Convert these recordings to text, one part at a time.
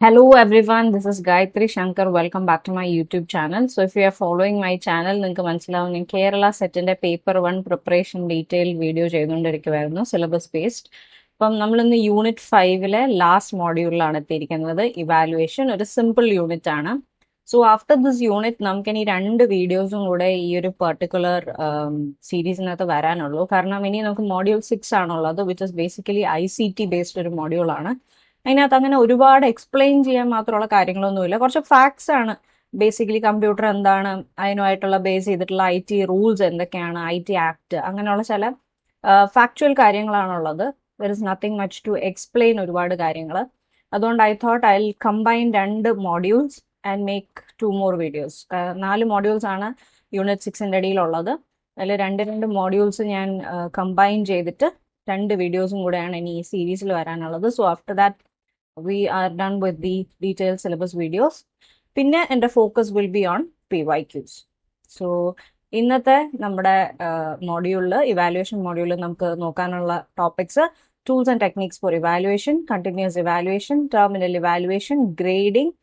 Hello everyone, this is Gayatri Shankar. Welcome back to my YouTube channel. So if you are following my channel, നിങ്ങൾക്ക് മനസ്സിലാവും ഞാൻ കേരള സെറ്റിന്റെ paper 1 preparation detail video ചെയ്തുകൊണ്ടിരിക്കുവായിരുന്നു syllabus based. അപ്പം നമ്മളിന്ന് unit 5ലെ last മോഡ്യൂളിലാണ് എത്തിയിരിക്കുന്നത്. ഇവാലുവേഷൻ ഒരു സിമ്പിൾ യൂണിറ്റ് ആണ്. സോ ആഫ്റ്റർ ദിസ് യൂണിറ്റ് നമുക്ക് ഇനി 2 വീഡിയോസും കൂടെ ഈ ഒരു പെർട്ടിക്കുലർ സീരീസിനകത്ത് വരാനുള്ളൂ. കാരണം ഇനി നമുക്ക് മോഡ്യൂൾ 6 ആണുള്ളത്, which is basically ICT based ഒരു മോഡ്യൂളാണ്. അതിനകത്ത് അങ്ങനെ ഒരുപാട് എക്സ്പ്ലെയിൻ ചെയ്യാൻ മാത്രമുള്ള കാര്യങ്ങളൊന്നുമില്ല. കുറച്ച് ഫാക്ട്സ് ആണ്. ബേസിക്കലി കമ്പ്യൂട്ടർ എന്താണ്, അതിനുമായിട്ടുള്ള ബേസ് ചെയ്തിട്ടുള്ള IT റൂൾസ് എന്തൊക്കെയാണ്, IT ആക്ട്, അങ്ങനെയുള്ള ചില ഫാക്ച്വൽ കാര്യങ്ങളാണുള്ളത്. There is nothing much to explain ഒരുപാട് കാര്യങ്ങൾ. അതുകൊണ്ട് I thought I combine 2 modules and make 2 more videos. 4 modules ആണ് യൂണിറ്റ് 6ന്റെ ഇടയിലുള്ളത്. അതിൽ 2 മോഡ്യൂൾസ് ഞാൻ കമ്പൈൻ ചെയ്തിട്ട് 2 വീഡിയോസും കൂടെയാണ് ഇനി ഈ സീരീസിൽ വരാനുള്ളത്. So after that we are done with the detailed syllabus videos. പിന്നെ എൻ്റെ focus will be on PYQs. So ഇന്നത്തെ നമ്മുടെ മോഡ്യൂളിൽ, ഇവാലുവേഷൻ മോഡ്യൂളിൽ നമുക്ക് നോക്കാനുള്ള topics tools and techniques for evaluation, continuous evaluation, terminal evaluation, grading,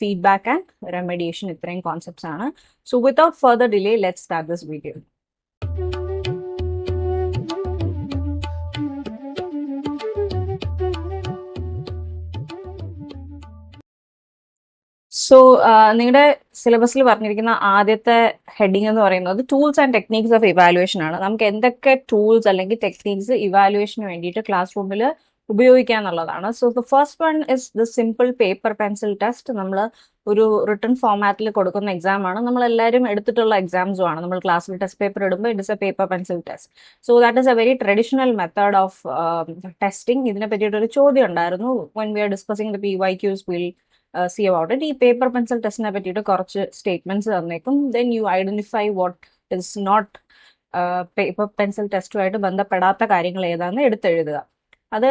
feedback and remediation. ഇത്രയും concepts ആണ്. So without further delay let's start this video. So നിങ്ങളുടെ സിലബസിൽ പറഞ്ഞിരിക്കുന്ന ആദ്യത്തെ ഹെഡിങ് എന്ന് പറയുന്നത് tools and techniques of evaluation ആണ്. നമുക്ക് എന്തൊക്കെ ടൂൾസ് അല്ലെങ്കിൽ ടെക്നീക്സ് ഇവാലുവേഷന് വേണ്ടിയിട്ട് ക്ലാസ് റൂമിൽ ഉപയോഗിക്കുക എന്നുള്ളതാണ്. So the first one is the simple paper pencil test. നമ്മൾ ഒരു റിട്ടൺ ഫോമാറ്റിൽ കൊടുക്കുന്ന എക്സാം ആണ്. നമ്മൾ എല്ലാവരും എടുത്തിട്ടുള്ള എക്സാംസും ആണ്. നമ്മൾ ക്ലാസ്സിൽ ടെസ്റ്റ് പേപ്പർ ഇടുമ്പോൾ it is a paper pencil test. So that is a very traditional method of testing. ഇതിനെ പറ്റിയിട്ടൊരു ചോദ്യം ഉണ്ടായിരുന്നു. When we are discussing the PYQs will see about it. ഈ പേപ്പർ പെൻസിൽ ടെസ്റ്റിനെ പറ്റിയിട്ട് കുറച്ച് സ്റ്റേറ്റ്മെന്റ്സ് തന്നേക്കും. Then you identify what is not paper pencil ടെസ്റ്റുമായിട്ട് ബന്ധപ്പെടാത്ത കാര്യങ്ങൾ ഏതാണെന്ന് എടുത്തെഴുതുക. അത്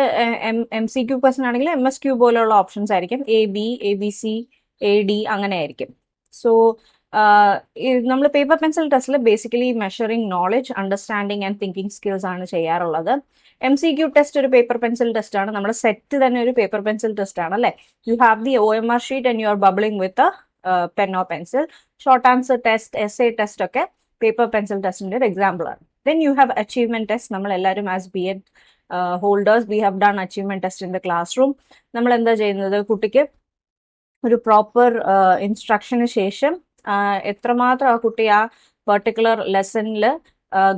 MCQ ക്വസ്റ്റൻ ആണെങ്കിൽ MSQ പോലെയുള്ള ഓപ്ഷൻസ് ആയിരിക്കും. AB, ABC, AD അങ്ങനെ ആയിരിക്കും. സോ നമ്മൾ പേപ്പർ പെൻസിൽ ടെസ്റ്റിൽ basically measuring knowledge, understanding and thinking skills ആണ് ചെയ്യാറുള്ളത്. MCQ ടെസ്റ്റ് ഒരു പേപ്പർ പെൻസിൽ ടെസ്റ്റ് ആണ്. നമ്മുടെ സെറ്റ് തന്നെ ഒരു പേപ്പർ പെൻസിൽ ടെസ്റ്റ് ആണ് അല്ലേ. You have the OMR sheet and you are bubbling with pen or pencil. Short answer test, essay test ഒക്കെ പേപ്പർ പെൻസിൽ ടെസ്റ്റിന്റെ ഒരു എക്സാമ്പിൾ ആണ്. Then you have achievement test. നമ്മൾ എല്ലാവരും as BEd holders we have done achievement test in the class room. നമ്മൾ എന്താ ചെയ്യുന്നത്, കുട്ടിക്ക് ഒരു പ്രോപ്പർ ഇൻസ്ട്രക്ഷന് ശേഷം എത്രമാത്രം ആ കുട്ടി ആ പെർട്ടിക്കുലർ ലെസണിൽ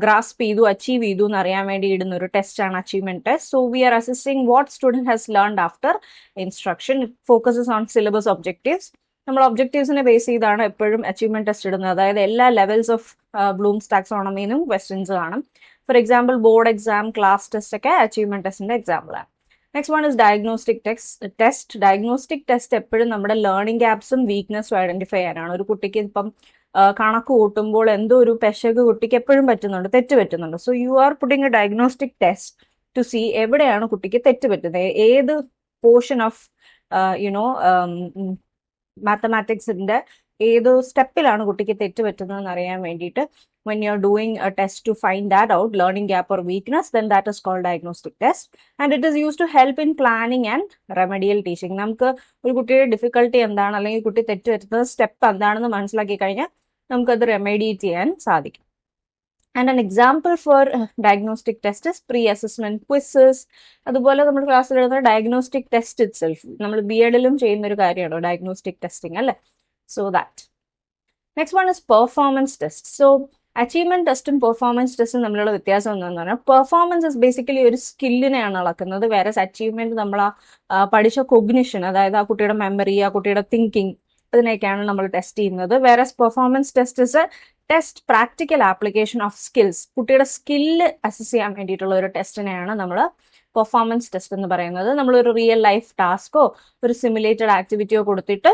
ഗ്രാസ്പ് ചെയ്തു, അച്ചീവ് ചെയ്തു എന്ന് അറിയാൻ വേണ്ടി ഇടുന്ന ഒരു ടെസ്റ്റ് ആണ് achievement test. So we are assessing what student has learned after instruction. It focuses on syllabus objectives. നമ്മൾ ഒബ്ജക്റ്റീവ്സിനെ ബേസ് ചെയ്താണ് എപ്പോഴും അച്ചീവ്മെന്റ് ടെസ്റ്റ് ഇടുന്നത്. അതായത് എല്ലാ ലെവൽസ് ഓഫ് ബ്ലൂംസ് ടാക്സോണമിന്നും ക്വസ്റ്റ്യൻസ് കാണും. For example board exam, class test ഒക്കെ അച്ചീവ്മെന്റ് ടെസ്റ്റിന്റെ എക്സാമ്പിൾ ആണ്. Next one is diagnostic test. Diagnostic test എപ്പോഴും നമ്മുടെ ലേണിംഗ് ഗ്യാപ്സും വീക്ക്നെസ്സും ഐഡന്റിഫൈ ചെയ്യാനാണ്. ഒരു കുട്ടിക്ക് ഇപ്പം കണക്ക് കൂട്ടുമ്പോൾ എന്തോ ഒരു പെശക് കുട്ടിക്ക് എപ്പോഴും പറ്റുന്നുണ്ട്, തെറ്റ് പറ്റുന്നുണ്ട്. So you are putting a diagnostic test to see എവിടെയാണ് കുട്ടിക്ക് തെറ്റ് പറ്റുന്നത്, ഏത് പോർഷൻ ഓഫ് യുനോ മാത്തമാറ്റിക്സിന്റെ ഏത് സ്റ്റെപ്പിലാണ് കുട്ടിക്ക് തെറ്റ് പറ്റുന്നതെന്ന് അറിയാൻ വേണ്ടിയിട്ട് when you're doing a test to find that out, learning gap or weakness, then that is called diagnostic test, and it is used to help in planning and remedial teaching. നമുക്ക് ഒരു കുട്ടിയുടെ difficulty എന്താണ്, അല്ലെങ്കിൽ കുട്ടി തെറ്റ് വരുത്തുന്ന step എന്താണെന്ന് മനസ്സിലാക്കി കഴിഞ്ഞാൽ നമുക്കത് റെമഡിയേറ്റ് ചെയ്യാൻ സാധിക്കും. And an example for diagnostic test is pre assessment quizzes. അതുപോലെ നമ്മൾ ക്ലാസ്സിൽ എഴുതുന്ന ഡയഗ്നോസ്റ്റിക് ടെസ്റ്റ് ഇറ്റ് സെൽഫ് നമ്മൾ BEdലും ചെയ്യുന്ന ഒരു കാര്യമാണ് ഡയഗ്നോസ്റ്റിക് ടെസ്റ്റിംഗ് അല്ലേ. So that. Next one is performance test. So achievement ടെസ്റ്റും പെർഫോമൻസ് ടെസ്റ്റും തമ്മിലുള്ള വ്യത്യാസം എന്താണെന്ന് പറഞ്ഞാൽ, പെർഫോമൻസ് ഇസ് ബേസിക്കലി ഒരു സ്കില്ലിനെയാണ് അളക്കുന്നത്. വേറെ അച്ചീവ്മെന്റ് നമ്മൾ പഠിച്ച കൊഗ്നിഷൻ, അതായത് ആ കുട്ടിയുടെ മെമ്മറി, ആ കുട്ടിയുടെ തിങ്കിങ്, അതിനെയൊക്കെയാണ് നമ്മൾ ടെസ്റ്റ് ചെയ്യുന്നത്. വേറെ performance test is A test practical application of skills. കുട്ടിയുടെ സ്കില്ല് അസസ് ചെയ്യാൻ വേണ്ടിയിട്ടുള്ള ഒരു ടെസ്റ്റിനെയാണ് നമ്മൾ പെർഫോമൻസ് ടെസ്റ്റ് എന്ന് പറയുന്നത്. നമ്മളൊരു റിയൽ ലൈഫ് ടാസ്കോ ഒരു സിമുലേറ്റഡ് ആക്ടിവിറ്റിയോ കൊടുത്തിട്ട്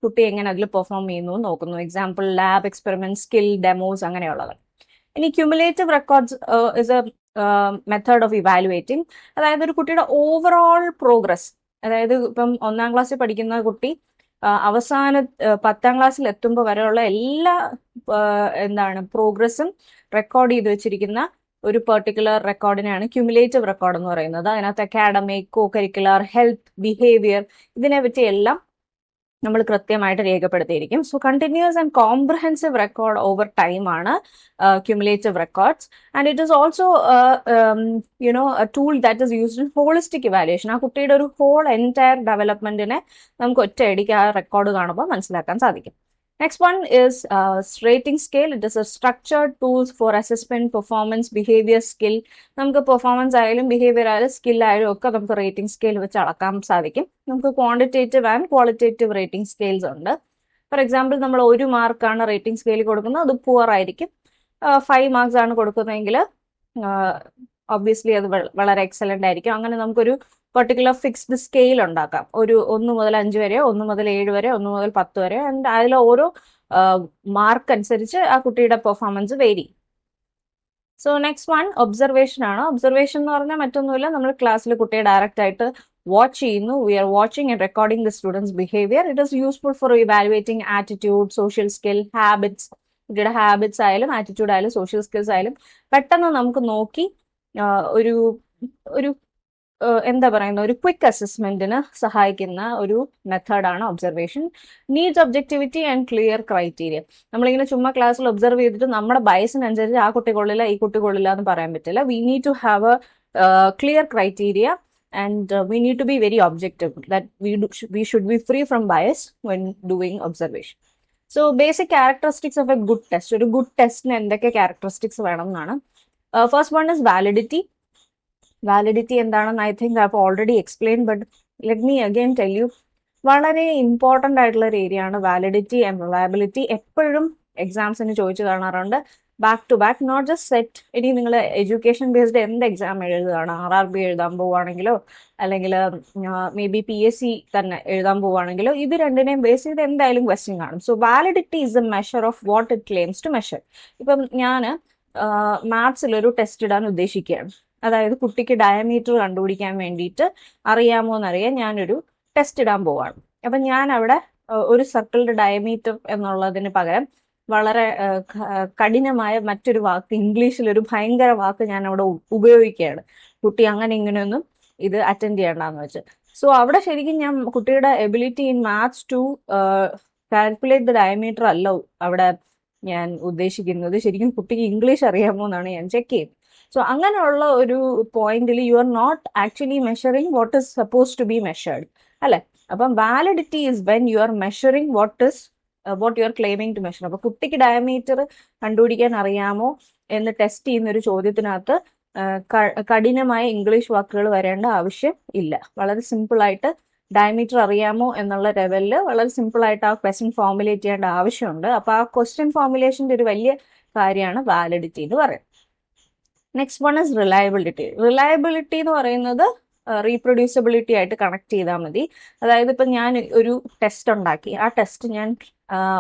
കുട്ടി എങ്ങനെ അതിൽ പെർഫോം ചെയ്യുന്നു നോക്കുന്നു. Example lab experiment, skill demos അങ്ങനെയുള്ളത്. ഇനി cumulative records is A method of evaluating. അതായത് ഒരു കുട്ടിയുടെ ഓവറോൾ പ്രോഗ്രസ്, അതായത് ഇപ്പം 1ാം ക്ലാസ്സിൽ പഠിക്കുന്ന കുട്ടി അവസാന 10ാം ക്ലാസ്സിൽ എത്തുമ്പോൾ വരെയുള്ള എല്ലാ പ്രോഗ്രസ്സും റെക്കോർഡ് ചെയ്ത് വെച്ചിരിക്കുന്ന ഒരു പെർട്ടിക്കുലർ റെക്കോർഡിനെയാണ് ക്യുമുലേറ്റീവ് റെക്കോർഡ് എന്ന് പറയുന്നത്. അതിനകത്ത് academic, co curricular, health, behaviour ഇതിനെ പറ്റി എല്ലാം നമ്മൾ കൃത്യമായിട്ട് രേഖപ്പെടുത്തിയിരിക്കും. So continuous and comprehensive record over time ആണ് cumulative records. And it is also a tool that is used in holistic evaluation. ആ കുട്ടിയുടെ ഒരു ഹോൾ എൻറ്റയർ ഡെവലപ്മെന്റിനെ നമുക്ക് ഒറ്റയടിക്ക് ആ റെക്കോർഡ് കാണുമ്പോൾ മനസ്സിലാക്കാൻ സാധിക്കും. Next one is rating scale. It is a structured tools for assessment, performance, behavior, skill. നമുക്ക് പെർഫോമൻസ് ആയാലും ബിഹേവിയർ ആയാലും സ്കിൽ ആയാലും ഒക്കെ നമുക്ക് റേറ്റിംഗ് സ്കെയിൽ വെച്ച് അളക്കാൻ സാധിക്കും. നമുക്ക് quantitative and qualitative rating scales ഉണ്ട്. ഫോർ എക്സാമ്പിൾ, നമ്മൾ 1 മാർക്കാണ് റേറ്റിംഗ് സ്കെയിൽ കൊടുക്കുന്നത്, അത് പുവർ ആയിരിക്കും. 5 മാർക്സ് ആണ് കൊടുക്കുന്നതെങ്കിൽ ഒബ്വിയസ്ലി അത് വളരെ എക്സലന്റ് ആയിരിക്കും. അങ്ങനെ നമുക്കൊരു പെർട്ടിക്കുലർ ഫിക്സ്ഡ് സ്കെയിൽ ഉണ്ടാക്കാം. ഒരു 1 മുതൽ 5 വരെ, 1 മുതൽ 7 വരെ, 1 മുതൽ 10 വരെ. ആൻഡ് അതിൽ ഓരോ മാർക്ക് അനുസരിച്ച് ആ കുട്ടിയുടെ performance vary. So next one observation ആണ്. ഒബ്സർവേഷൻ എന്ന് പറഞ്ഞാൽ മറ്റൊന്നുമില്ല, നമ്മൾ ക്ലാസ്സിൽ കുട്ടിയെ ഡയറക്റ്റ് ആയിട്ട് വാച്ച് ചെയ്യുന്നു. We are watching and recording the students behaviour. It is useful for evaluating attitude, social skill, habits. കുട്ടിയുടെ ഹാബിറ്റ്സ് ആയാലും ആറ്റിറ്റ്യൂഡ് ആയാലും സോഷ്യൽ സ്കിൽസ് ആയാലും പെട്ടെന്ന് നമുക്ക് നോക്കി ഒരു ഒരു എന്താ പറയുന്ന ഒരു ക്വിക്ക് അസസ്മെന്റിന് സഹായിക്കുന്ന ഒരു മെത്തേഡാണ് observation. Needs objectivity and clear criteria. നമ്മളിങ്ങനെ ചുമ്മാ ക്ലാസ്സിൽ ഒബ്സർവ് ചെയ്തിട്ട് നമ്മുടെ ബയസിനനുസരിച്ച് ആ കുട്ടി കൊള്ളില്ല ഈ കുട്ടി കൊള്ളില്ല എന്ന് പറയാൻ പറ്റില്ല. We need to have a clear criteria and we need to be very objective. That we should be free from bias when doing observation. So basic characteristics of a good test. ഒരു good ടെസ്റ്റിന് എന്തൊക്കെ characteristics വേണം എന്നാണ്. First one is validity. Validity എന്താണെന്ന് I think I have already explain, but let me again tell you. വളരെ important ആയിട്ടുള്ള ഒരു area ആണ് വാലിഡിറ്റി ആൻഡ് റിലയബിലിറ്റി. എപ്പോഴും എക്സാംസിന് ചോദിച്ചു കാണാറുണ്ട്, back to back, not just SET. ഇനി നിങ്ങൾ എഡ്യൂക്കേഷൻ ബേസ്ഡ് എന്ത് എക്സാം എഴുതുകയാണ്, RRB എഴുതാൻ പോവുകയാണെങ്കിലോ അല്ലെങ്കിൽ മേ ബി PSC തന്നെ എഴുതാൻ പോവുകയാണെങ്കിലോ, ഇത് രണ്ടിനെയും ബേസ് ചെയ്ത് എന്തായാലും ക്വസ്റ്റ്യൻ കാണും. So validity is a measure of what it claims to measure. ഇപ്പം ഞാൻ മാത്സിലൊരു ടെസ്റ്റ് ഇടാൻ ഉദ്ദേശിക്കുകയാണ്. അതായത് കുട്ടിക്ക് ഡയമീറ്റർ കണ്ടുപിടിക്കാൻ വേണ്ടിയിട്ട് അറിയാമോ എന്നറിയാൻ ഞാനൊരു ടെസ്റ്റ് ഇടാൻ പോവാണ്. അപ്പം ഞാൻ അവിടെ ഒരു സർക്കിളിന്റെ ഡയമീറ്റർ എന്നുള്ളതിന് പകരം വളരെ കഠിനമായ മറ്റൊരു വാക്ക്, ഇംഗ്ലീഷിൽ ഒരു ഭയങ്കര വാക്ക് ഞാൻ അവിടെ ഉപയോഗിക്കുകയാണ്. കുട്ടി അങ്ങനെ ഇങ്ങനെയൊന്നും ഇത് അറ്റൻഡ് ചെയ്യണ്ടെന്ന് വെച്ച്. സോ അവിടെ ശരിക്കും ഞാൻ കുട്ടിയുടെ ability in maths to calculate the diameter അല്ല അവിടെ ഞാൻ ഉദ്ദേശിക്കുന്നത്. ശരിക്കും കുട്ടിക്ക് ഇംഗ്ലീഷ് അറിയാമോ എന്നാണ് ഞാൻ ചെക്ക് ചെയ്യുന്നത്. സോ അങ്ങനെയുള്ള ഒരു പോയിന്റിൽ you are not actually measuring what is suppose to be measured, അല്ലെ? അപ്പം validity is when you are measuring what you are claiming to measure. അപ്പൊ കുട്ടിക്ക് ഡയമീറ്റർ കണ്ടുപിടിക്കാൻ അറിയാമോ എന്ന് ടെസ്റ്റ് ചെയ്യുന്ന ഒരു ചോദ്യത്തിനകത്ത് കഠിനമായ ഇംഗ്ലീഷ് വാക്കുകൾ വരേണ്ട ആവശ്യം ഇല്ല. വളരെ സിമ്പിൾ ആയിട്ട് ഡയമീറ്റർ അറിയാമോ എന്നുള്ള ലെവലിൽ വളരെ സിമ്പിൾ ആയിട്ട് ആ ക്വസ്റ്റ്യൻ ഫോർമുലേറ്റ് ചെയ്യേണ്ട ആവശ്യമുണ്ട്. അപ്പൊ ആ ക്വസ്റ്റ്യൻ ഫോർമുലേഷന്റെ ഒരു വലിയ കാര്യമാണ് വാലിഡിറ്റി എന്ന് പറയുന്നത്. Next one is reliability. Reliability എന്ന് പറയുന്നത് റീപ്രൊഡ്യൂസിബിലിറ്റി ആയിട്ട് കണക്ട് ചെയ്താൽ മതി. അതായത് ഇപ്പം ഞാൻ ഒരു ടെസ്റ്റ് ഉണ്ടാക്കി, ആ ടെസ്റ്റ് ഞാൻ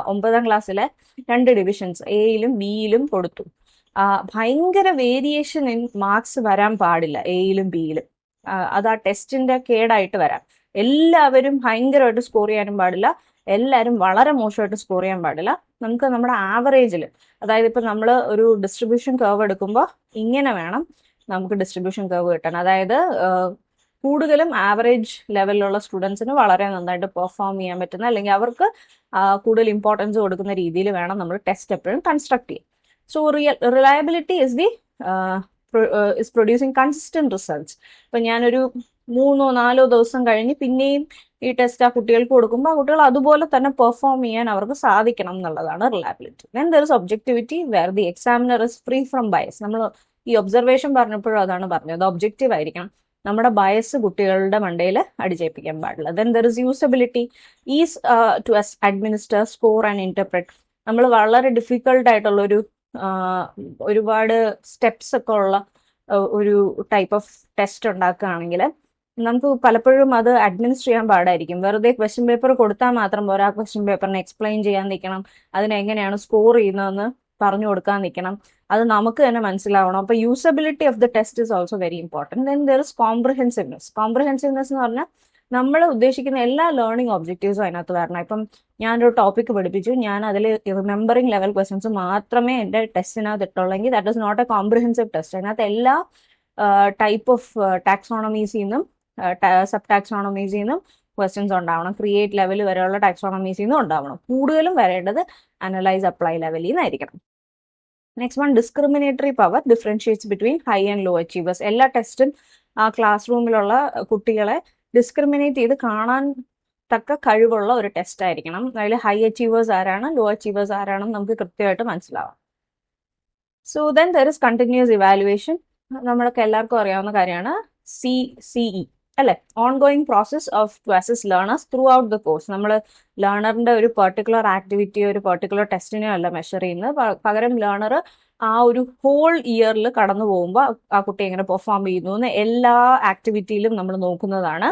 9ാം ക്ലാസ്സിലെ 2 ഡിവിഷൻസ് എയിലും ബിയിലും കൊടുത്തു. ഭയങ്കര വേരിയേഷൻ ഇൻ മാർക്സ് വരാൻ പാടില്ല എയിലും ബിയിലും. അത് ആ ടെസ്റ്റിന്റെ കേടായിട്ട് വരാം. എല്ലാവരും ഭയങ്കരമായിട്ട് സ്കോർ ചെയ്യാനും പാടില്ല, എല്ലാവരും വളരെ മോശമായിട്ട് സ്കോർ ചെയ്യാൻ പാടില്ല. നമുക്ക് നമ്മുടെ ആവറേജിൽ, അതായത് ഇപ്പം നമ്മൾ ഒരു ഡിസ്ട്രിബ്യൂഷൻ കർവ് എടുക്കുമ്പോൾ ഇങ്ങനെ വേണം നമുക്ക് ഡിസ്ട്രിബ്യൂഷൻ കർവ് കിട്ടാൻ. അതായത് കൂടുതലും ആവറേജ് ലെവലിലുള്ള സ്റ്റുഡൻസിന് വളരെ നന്നായിട്ട് പെർഫോം ചെയ്യാൻ പറ്റുന്ന, അല്ലെങ്കിൽ അവർക്ക് കൂടുതൽ ഇമ്പോർട്ടൻസ് കൊടുക്കുന്ന രീതിയിൽ വേണം നമ്മൾ ടെസ്റ്റ് എപ്പോഴും കൺസ്ട്രക്ട് ചെയ്യാൻ. So reliability is producing consistent results. ഇപ്പം ഞാനൊരു 3-4 ദിവസം കഴിഞ്ഞ് പിന്നെയും ഈ ടെസ്റ്റ് ആ കുട്ടികൾക്ക് കൊടുക്കുമ്പോൾ ആ കുട്ടികൾ അതുപോലെ തന്നെ പെർഫോം ചെയ്യാൻ അവർക്ക് സാധിക്കണം എന്നുള്ളതാണ് reliability. Then there is objectivity where the examiner is free from bias. നമ്മൾ ഈ ഒബ്സർവേഷൻ പറഞ്ഞപ്പോഴും അതാണ് പറഞ്ഞത്, ഒബ്ജക്റ്റീവ് ആയിരിക്കണം. നമ്മുടെ ബയസ് കുട്ടികളുടെ മണ്ടയിൽ അടിച്ചേൽപ്പിക്കാൻ പാടില്ല. Then there is usability, is to administer, score and interpret. നമ്മൾ വളരെ ഡിഫിക്കൽട്ട് ആയിട്ടുള്ള ഒരുപാട് സ്റ്റെപ്സ് ഒക്കെ ഉള്ള ഒരു ടൈപ്പ് ഓഫ് ടെസ്റ്റ് ഉണ്ടാക്കുകയാണെങ്കിൽ നമുക്ക് പലപ്പോഴും അത് അഡ്മിനിസ്റ്റർ ചെയ്യാൻ പാടായിരിക്കും. വെറുതെ ക്വസ്റ്റ്യൻ പേപ്പർ കൊടുത്താൽ മാത്രം പോരാ, ആ ക്വസ്റ്റ്യൻ പേപ്പറിനെ എക്സ്പ്ലെയിൻ ചെയ്യാൻ നിൽക്കണം, അതിനെങ്ങനെയാണ് സ്കോർ ചെയ്യുന്നതെന്ന് പറഞ്ഞു കൊടുക്കാൻ നിൽക്കണം, അത് നമുക്ക് തന്നെ മനസ്സിലാവണം. അപ്പൊ usability of the test is also very important. Then there is കോംപ്രഹെൻസീവ്നെസ്. കോംപ്രഹെൻസീവ്നെസ് എന്ന് പറഞ്ഞാൽ നമ്മൾ ഉദ്ദേശിക്കുന്ന എല്ലാ ലേണിംഗ് ഒബ്ജക്റ്റീവ്സും അതിനകത്ത് വരണം. ഇപ്പം ഞാനൊരു ടോപ്പിക് പഠിപ്പിച്ചു, ഞാൻ അതിൽ റിമെമ്പറിംഗ് ലെവൽ ക്വസ്റ്റ്യൻസ് മാത്രമേ എൻ്റെ ടെസ്റ്റിനകത്ത് ഇട്ടുള്ളെങ്കിൽ that is not a comprehensive test. അതിനകത്ത് എല്ലാ ടൈപ്പ് ഓഫ് ടാക്സോണമീസിൽ നിന്നും സബ് ടാക്സോണമീസിൽ നിന്നും ക്വസ്റ്റ്യൻസ് ഉണ്ടാവണം. ക്രിയേറ്റ് ലെവൽ വരെയുള്ള ടാക്സോണമീസിൽ നിന്നും ഉണ്ടാവണം. കൂടുതലും വരേണ്ടത് അനലൈസ് അപ്ലൈ ലെവലിൽ നിന്നായിരിക്കണം. Next one, discriminatory power differentiates between high and low achievers. എല്ലാ ടെസ്റ്റും ആ ക്ലാസ് റൂമിലുള്ള കുട്ടികളെ ഡിസ്ക്രിമിനേറ്റ് ചെയ്ത് കാണാൻ തക്ക കഴിവുള്ള ഒരു ടെസ്റ്റ് ആയിരിക്കണം. അതിൽ ഹൈ അച്ചീവേഴ്സ് ആരാണ്, ലോ അച്ചീവേഴ്സ് ആരാണെന്ന് നമുക്ക് കൃത്യമായിട്ട് മനസ്സിലാവാം. So then there is continuous evaluation. നമ്മൾക്ക് എല്ലാവർക്കും അറിയാവുന്ന കാര്യമാണ് CCE അല്ലെ, ongoing process of to assess learners throughout the course. നമ്മൾ ലേണറിന്റെ ഒരു പെർട്ടിക്കുലർ ആക്ടിവിറ്റിയോ ഒരു പെർട്ടിക്കുലർ ടെസ്റ്റിനെയോ അല്ല മെഷർ ചെയ്യുന്നത്, പകരം ലേണർ ആ ഒരു ഹോൾ ഇയറിൽ കടന്നു പോകുമ്പോൾ ആ കുട്ടി എങ്ങനെ പെർഫോം ചെയ്യുന്നു എന്ന് എല്ലാ ആക്ടിവിറ്റിയിലും നമ്മൾ നോക്കുന്നതാണ്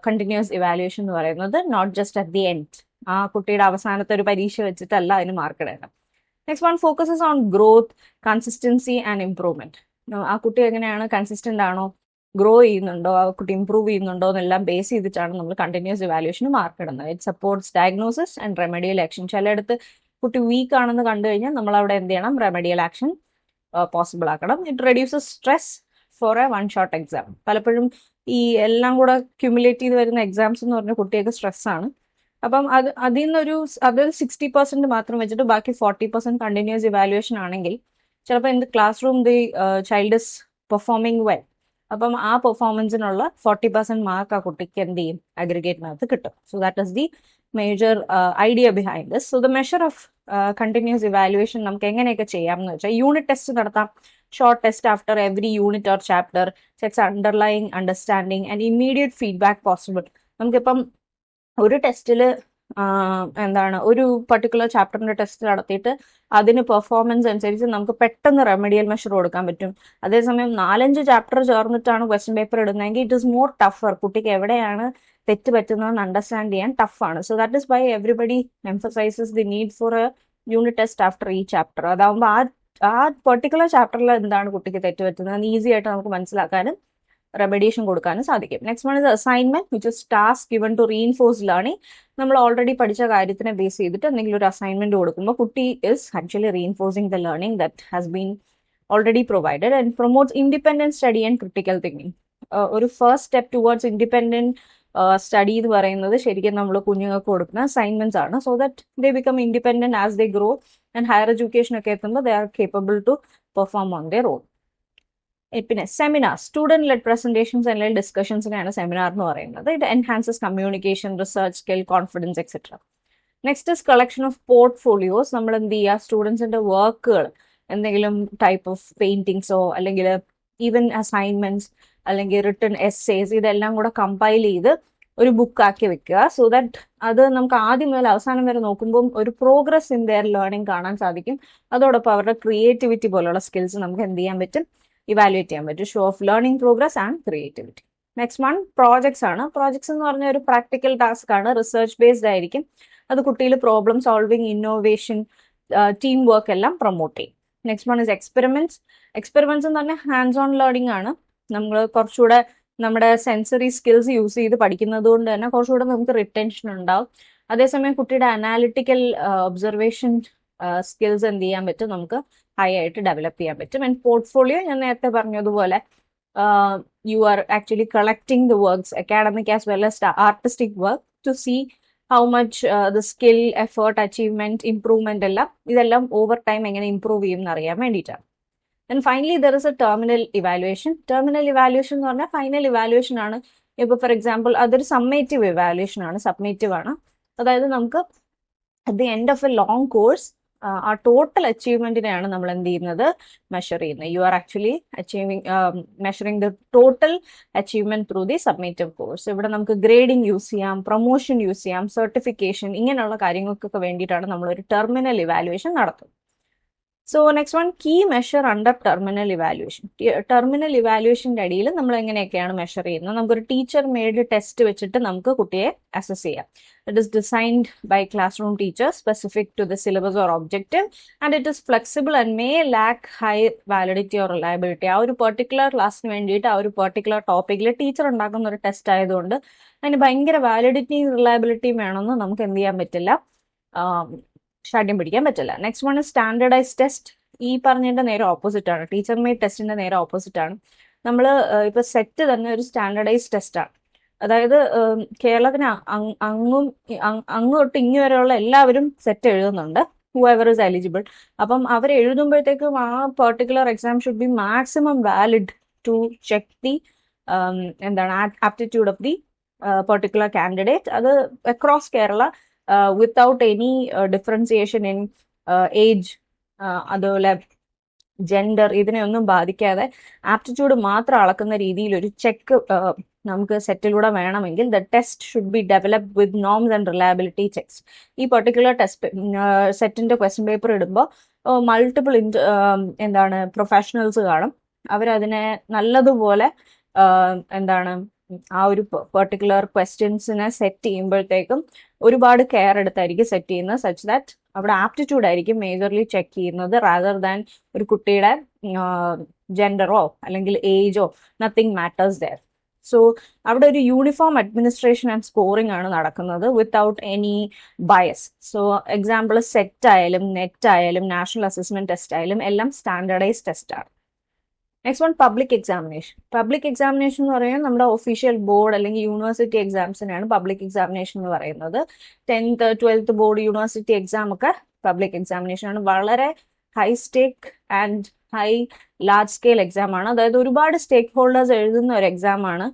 കണ്ടിന്യൂസ് ഇവാലുവേഷൻ എന്ന് പറയുന്നത്. Not just at the end, ആ കുട്ടിയുടെ അവസാനത്തെ ഒരു പരീക്ഷ വെച്ചിട്ടല്ല അതിന് മാർക്ക് ഇടേണ്ടത്. Next one focuses on growth, consistency and improvement. ആ കുട്ടി എങ്ങനെയാണ്, കൺസിസ്റ്റന്റ് ആണോ, ഗ്രോ ചെയ്യുന്നുണ്ടോ, ആ കുട്ടി ഇംപ്രൂവ് ചെയ്യുന്നുണ്ടോ എന്നെല്ലാം ബേസ് ചെയ്തിട്ടാണ് നമ്മൾ കണ്ടിന്യൂസ് ഇവാലുവേഷന് മാർക്ക് ഇടുന്നത്. It supports diagnosis and remedial action. ചിലയിടത്ത് കുട്ടി വീക്ക് ആണെന്ന് കണ്ടു കഴിഞ്ഞാൽ നമ്മൾ അവിടെ എന്ത് ചെയ്യണം, റെമഡിയൽ ആക്ഷൻ പോസിബിൾ ആക്കണം. It reduces stress for a one shot exam. പലപ്പോഴും ഈ എല്ലാം കൂടെ ക്യുമുലേറ്റ് ചെയ്ത് വരുന്ന എക്സാംസ് എന്ന് പറഞ്ഞ കുട്ടിയൊക്കെ സ്ട്രെസ്സാണ്. അപ്പം അതിൽ നിന്നൊരു 60% മാത്രം വെച്ചിട്ട് ബാക്കി 40% കണ്ടിന്യൂസ് ഇവാലുവേഷൻ ആണെങ്കിൽ ചിലപ്പോൾ എന്ത് class room the child is performing well, അപ്പം ആ പെർഫോമൻസിനുള്ള 40% മാർക്ക് ആ കുട്ടിക്ക് എന്ത് ചെയ്യും, അഗ്രിഗേറ്റിനകത്ത് കിട്ടും. So that is the major idea behind this. So the measure of continuous evaluation നമുക്ക് എങ്ങനെയൊക്കെ ചെയ്യാം എന്ന് വെച്ചാൽ, യൂണിറ്റ് ടെസ്റ്റ് നടത്താം. Short test after every unit or chapter checks underlying understanding and immediate feedback possible. നമുക്കിപ്പം ഒരു ടെസ്റ്റിൽ എന്താണ്, ഒരു പർട്ടിക്കുലർ ചാപ്റ്ററിന്റെ ടെസ്റ്റ് നടത്തിയിട്ട് അതിന് പെർഫോമൻസ് അനുസരിച്ച് നമുക്ക് പെട്ടെന്ന് റെമഡിയൽ മെഷർ കൊടുക്കാൻ പറ്റും. അതേസമയം 4-5 ചാപ്റ്റർ ചേർന്നിട്ടാണ് ക്വസ്റ്റ്യൻ പേപ്പർ ഇടുന്നതെങ്കിൽ ഇറ്റ് ഇസ് മോർ ടഫർ. കുട്ടിക്ക് എവിടെയാണ് തെറ്റ് പറ്റുന്നതെന്ന് അണ്ടർസ്റ്റാൻഡ് ചെയ്യാൻ ടഫാണ്. So that is why everybody emphasises the need for a unit test after ഈ ചാപ്റ്റർ. അതാകുമ്പോൾ ആ പെർട്ടിക്കുലർ ചാപ്റ്ററിൽ എന്താണ് കുട്ടിക്ക് തെറ്റ് പറ്റുന്നത് ഈസി ആയിട്ട് നമുക്ക് മനസ്സിലാക്കാനും റെമഡിയേഷൻ കൊടുക്കാനും സാധിക്കും. Next one is assignment, which is task given to reinforce learning. നമ്മൾ ഓൾറെഡി പഠിച്ച കാര്യത്തിനെ ബേസ് ചെയ്തിട്ട് എന്തെങ്കിലും ഒരു അസൈൻമെന്റ് കൊടുക്കുമ്പോൾ കുട്ടി is actually reinforcing the learning that has been already provided and promotes independent study and critical thinking. ഒരു first step towards independent study എന്ന് പറയുന്നത് ശരിക്കും നമ്മൾ കുഞ്ഞുങ്ങൾക്ക് കൊടുക്കുന്ന അസൈൻമെന്റ്സ് ആണ്. So that they become independent as they grow and higher education ഒക്കെ എത്തുമ്പോൾ ദേ are capable to perform on their own. പിന്നെ സെമിനാർ, സ്റ്റുഡന്റ് ലെഡ് പ്രസന്റേഷൻസ് അല്ലെങ്കിൽ ഡിസ്കഷൻസിനെയാണ് സെമിനാർ എന്ന് പറയുന്നത്. ഇത് enhances communication, research skill, confidence etcetera. Next is collection of portfolios. നമ്മൾ എന്ത് ചെയ്യുക, സ്റ്റുഡൻസിന്റെ വർക്കുകൾ, എന്തെങ്കിലും ടൈപ്പ് ഓഫ് പെയിന്റിങ്സോ അല്ലെങ്കിൽ ഈവൻ അസൈൻമെന്റ്സ് അല്ലെങ്കിൽ റിട്ടൺ എസ്സേസ്, ഇതെല്ലാം കൂടെ കമ്പൈൽ ചെയ്ത് ഒരു ബുക്കാക്കി വെക്കുക. സോ ദാറ്റ് അത് നമുക്ക് ആദ്യം മുതൽ അവസാനം വരെ നോക്കുമ്പോൾ ഒരു പ്രോഗ്രസ് ഇൻ ദെയർ ലേണിംഗ് കാണാൻ സാധിക്കും. അതോടൊപ്പം അവരുടെ ക്രിയേറ്റിവിറ്റി പോലുള്ള സ്കിൽസ് നമുക്ക് എന്ത് ചെയ്യാൻ പറ്റും, ഇവാലുവേറ്റ് ചെയ്യാൻ പറ്റും. Show of learning progress and creativity. Next one projects ആണ്. പ്രോജക്ട്സ് എന്ന് പറഞ്ഞ ഒരു പ്രാക്ടിക്കൽ ടാസ്ക് ആണ്, റിസർച്ച് ബേസ്ഡ് ആയിരിക്കും. അത് കുട്ടിയിൽ problem solving, innovation, team work എല്ലാം പ്രൊമോട്ട് ചെയ്യും. Next one is experiments. Experiments എന്ന് പറഞ്ഞാൽ ഹാൻഡ്സ് ഓൺ ലേണിംഗ് ആണ്. നമ്മൾ കുറച്ചുകൂടെ നമ്മുടെ സെൻസറി സ്കിൽസ് യൂസ് ചെയ്ത് പഠിക്കുന്നത് കൊണ്ട് തന്നെ കുറച്ചുകൂടെ നമുക്ക് റിട്ടൻഷൻ ഉണ്ടാവും. അതേസമയം കുട്ടിയുടെ അനാലിറ്റിക്കൽ ഒബ്സർവേഷൻ സ്കിൽസ് എന്ത് ചെയ്യാൻ പറ്റും, നമുക്ക് ഹൈ ആയിട്ട് ഡെവലപ്പ് ചെയ്യാൻ പറ്റും. ആൻഡ് പോർട്ട്ഫോളിയോ ഞാൻ നേരത്തെ പറഞ്ഞതുപോലെ you are actually collecting the works, academic as well as artistic work, to see how much the skill, effort, achievement, improvement എല്ലാം ഇതെല്ലാം ഓവർ ടൈം എങ്ങനെ ഇംപ്രൂവ് ചെയ്യും എന്നറിയാൻ വേണ്ടിയിട്ടാണ്. And finally there is a terminal evaluation. Terminal evaluation എന്ന് പറഞ്ഞാൽ final evaluation ആണ്. ഇപ്പോൾ ഫോർ എക്സാമ്പിൾ അതൊരു സമ്മേറ്റീവ് ഇവാലുവേഷൻ ആണ്, സബ്മിറ്റീവ് ആണ്. അതായത് നമുക്ക് at the end of a long course ആ ടോട്ടൽ അച്ചീവ്മെന്റിനെയാണ് നമ്മൾ എന്ത് ചെയ്യുന്നത്, മെഷർ ചെയ്യുന്നത്. You are actually measuring the total achievement through the summative course. ഇവിടെ നമുക്ക് ഗ്രേഡിംഗ് യൂസ് ചെയ്യാം, പ്രൊമോഷൻ യൂസ് ചെയ്യാം, സർട്ടിഫിക്കേഷൻ, ഇങ്ങനെയുള്ള കാര്യങ്ങൾക്കൊക്കെ വേണ്ടിയിട്ടാണ് നമ്മൾ ഒരു ടെർമിനൽ ഇവാലുവേഷൻ നടത്തുന്നത്. So next one, key measure under terminal evaluation. Terminal ഇവാലുവേഷന്റെ അടിയിൽ നമ്മൾ എങ്ങനെയൊക്കെയാണ് മെഷർ ചെയ്യുന്നത്, നമുക്കൊരു ടീച്ചർ മെയ്ഡ് ടെസ്റ്റ് വെച്ചിട്ട് നമുക്ക് കുട്ടിയെ അസസ് ചെയ്യാം. It is designed by classroom teacher, specific to the syllabus or objective, and it is flexible and may lack high validity or reliability. ആ ഒരു പെർട്ടിക്കുലർ ക്ലാസ്സിന് വേണ്ടിയിട്ട് ആ ഒരു പെർട്ടിക്കുലർ ടോപ്പിക്കിൽ ടീച്ചർ ഉണ്ടാക്കുന്ന ഒരു ടെസ്റ്റ് ആയതുകൊണ്ട് അതിന് ഭയങ്കര വാലിഡിറ്റിയും റിലയബിലിറ്റിയും വേണമെന്ന് നമുക്ക് എന്ത് ചെയ്യാൻ പറ്റില്ല, ഷാഠ്യം പിടിക്കാൻ പറ്റില്ല. Next one standardise test. ഈ പറഞ്ഞതിന്റെ നേരെ ഓപ്പോസിറ്റ് ആണ്, ടീച്ചർ മെയ്ഡ് ടെസ്റ്റിന്റെ നേരെ ഓപ്പോസിറ്റ് ആണ്. നമ്മൾ ഇപ്പൊ സെറ്റ് തന്നെ ഒരു സ്റ്റാൻഡേർഡൈസ് ടെസ്റ്റ് ആണ്. അതായത് കേരളത്തിന് അങ്ങ് തൊട്ട് ഇങ്ങ് വരെയുള്ള എല്ലാവരും സെറ്റ് എഴുതുന്നുണ്ട്, whoever is eligible. അപ്പം അവർ എഴുതുമ്പോഴത്തേക്കും ആ particular exam should be maximum valid to check the എന്താണ് aptitude of the particular candidate. അത് across Kerala without any differentiation in age, അതുപോലെ ജെൻഡർ, ഇതിനെയൊന്നും ബാധിക്കാതെ ആപ്റ്റിറ്റ്യൂഡ് മാത്രം അളക്കുന്ന രീതിയിൽ ഒരു ചെക്ക് നമുക്ക് സെറ്റിലൂടെ വേണമെങ്കിൽ the test should be developed with norms and reliability checks. ഈ പെർട്ടിക്കുലർ ടെസ്റ്റ് സെറ്റിന്റെ ക്വസ്റ്റ്യൻ പേപ്പർ ഇടുമ്പോൾ മൾട്ടിപ്പിൾ എന്താണ് പ്രൊഫഷണൽസ് കാണും. അവരതിനെ നല്ലതുപോലെ എന്താണ് ആ ഒരു പെർട്ടിക്കുലർ ക്വസ്റ്റ്യൻസിനെ സെറ്റ് ചെയ്യുമ്പോഴത്തേക്കും ഒരുപാട് കെയർ എടുത്തായിരിക്കും സെറ്റ് ചെയ്യുന്നത്, സച്ച് ദാറ്റ് അവിടെ ആപ്റ്റിറ്റ്യൂഡ് ആയിരിക്കും മേജർലി ചെക്ക് ചെയ്യുന്നത്, റാദർ ദാൻ ഒരു കുട്ടിയുടെ ജെൻഡറോ അല്ലെങ്കിൽ ഏജോ, നത്തിങ് മാറ്റേഴ്സ് ദർ. സോ അവിടെ ഒരു യൂണിഫോം അഡ്മിനിസ്ട്രേഷൻ ആൻഡ് സ്കോറിംഗ് ആണ് നടക്കുന്നത് without any bias. So example set ആയാലും നെറ്റ് ആയാലും നാഷണൽ അസസ്മെന്റ് ടെസ്റ്റ് ആയാലും എല്ലാം സ്റ്റാൻഡേർഡൈസ് ടെസ്റ്റ് ആണ്. Next one public examination. Public examination എന്ന് പറയുന്നത് നമ്മുടെ ഒഫീഷ്യൽ ബോർഡ് അല്ലെങ്കിൽ യൂണിവേഴ്സിറ്റി എക്സാംസിനാണ് പബ്ലിക് എക്സാമിനേഷൻ എന്ന് പറയുന്നത്. 10th 12th board university exam ഒക്കെ പബ്ലിക് എക്സാമിനേഷൻ ആണ്. വളരെ high stake and high large scale exam ആണ്. അതായത് ഒരുപാട് സ്റ്റേക്ക് ഹോൾഡേഴ്സ് എഴുതുന്ന ഒരു എക്സാം ആണ്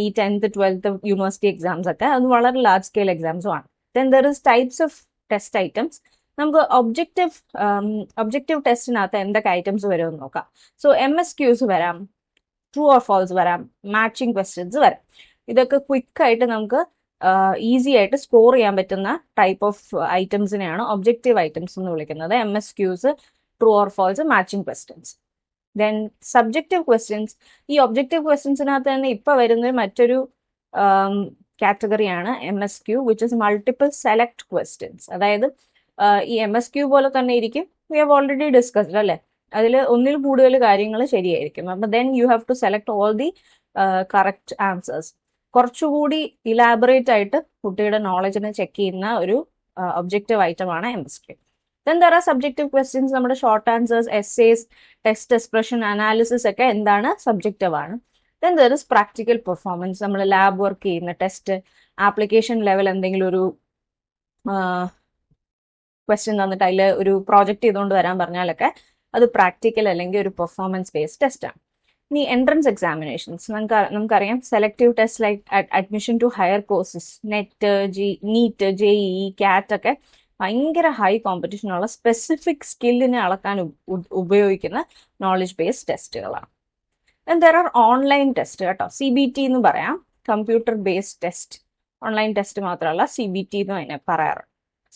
ഈ 10th 12th യൂണിവേഴ്സിറ്റി എക്സാംസ് ഒക്കെ. അത് വളരെ ലാർജ് സ്കെയിൽ എക്സാംസും ആണ്. Then there is types of test items. നമുക്ക് ഒബ്ജക്റ്റീവ് ടെസ്റ്റിനകത്ത് എന്തൊക്കെ ഐറ്റംസ് വരുമെന്ന് നോക്കാം. സോ MSQs വരാം, ട്രൂ ഓർ ഫോൾസ് വരാം, മാച്ചിങ് ക്വസ്റ്റ്യൻസ് വരാം. ഇതൊക്കെ ക്വിക്കായിട്ട് നമുക്ക് ഈസി ആയിട്ട് സ്കോർ ചെയ്യാൻ പറ്റുന്ന ടൈപ്പ് ഓഫ് ഐറ്റംസിനെയാണ് ഒബ്ജക്റ്റീവ് ഐറ്റംസ് എന്ന് വിളിക്കുന്നത്. MSQs, true or false, matching questions. Then subjective questions. ഈ ഒബ്ജക്റ്റീവ് ക്വസ്റ്റ്യൻസിനകത്ത് തന്നെ ഇപ്പൊ വരുന്ന മറ്റൊരു കാറ്റഗറിയാണ് MSQ, which is multiple select questions. അതായത് ഈ MSQ പോലെ തന്നെ ഇരിക്കും, വി ഹാവ് ഓൾറെഡി ഡിസ്കസ്ഡ് അല്ലേ, അതിൽ ഒന്നിൽ കൂടുതൽ കാര്യങ്ങൾ ശരിയായിരിക്കും. അപ്പൊ then you have to select all the correct answers. കുറച്ചുകൂടി ഇലാബറേറ്റ് ആയിട്ട് കുട്ടിയുടെ നോളജിനെ ചെക്ക് ചെയ്യുന്ന ഒരു ഒബ്ജക്റ്റീവ് ഐറ്റം ആണ് MSQ. Then there are subjective questions. നമ്മുടെ short answers, essays, text expression analysis ഒക്കെ എന്താണ് സബ്ജക്റ്റീവ് ആണ്. Then there is practical performance. നമ്മൾ ലാബ് വർക്ക് ചെയ്യുന്ന ടെസ്റ്റ്, ആപ്ലിക്കേഷൻ ലെവൽ എന്തെങ്കിലും ഒരു ക്വസ്റ്റ്യൻ തന്നിട്ട് അതിൽ ഒരു പ്രോജക്റ്റ് ചെയ്തുകൊണ്ട് വരാൻ പറഞ്ഞാലൊക്കെ അത് പ്രാക്ടിക്കൽ അല്ലെങ്കിൽ ഒരു പെർഫോമൻസ് ബേസ്ഡ് ടെസ്റ്റ് ആണ്. ഇനി എൻട്രൻസ് എക്സാമിനേഷൻസ്. നമുക്കറിയാം selective test like admission to higher courses, NEET, JEE, CAT ഒക്കെ ഭയങ്കര ഹൈ കോമ്പറ്റീഷൻ ഉള്ള സ്പെസിഫിക് സ്കില്ലിനെ അളക്കാൻ ഉപയോഗിക്കുന്ന നോളജ് ബേസ്ഡ് ടെസ്റ്റുകളാണ്. Then there are online test കേട്ടോ. CBT എന്ന് പറയാം, computer based test. Online test മാത്രമല്ല CBT എന്ന് അതിനെ പറയാറ്.